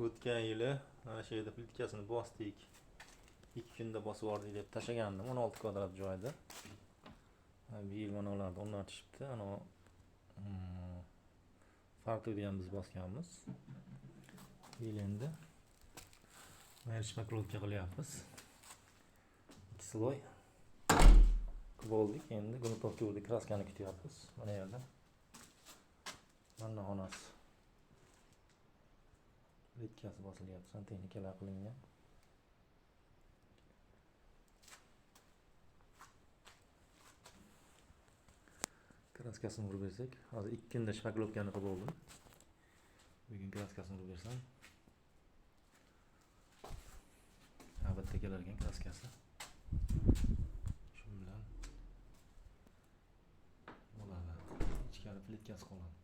O'tgan yili mana shu yerda plitkasini bosdik. 2 kunda bosib yubordik deb tashlagandim 16 kvadrat joyda. Bu yil mana ularni o'rnatishibdi. Ana farqli ham biz bosganmiz. Bu yil endi marshmaklovka qilyapmiz. 2 sloy bo'ldik. Endi gruntовка urdik, kraskani kutyapmiz. Mana yerda. Mana xonasi. Plitkasi bosilyapti, santexnikalar qilingan. Kraskasini urib bersak, hozir 2 kunda shpaklovkani qilib oldim. Bugun kraskasini urib bersam, navbatda kelar ekan kraskasi. Shu bilan bo'ladi. Ichkari plitkasi qoladi.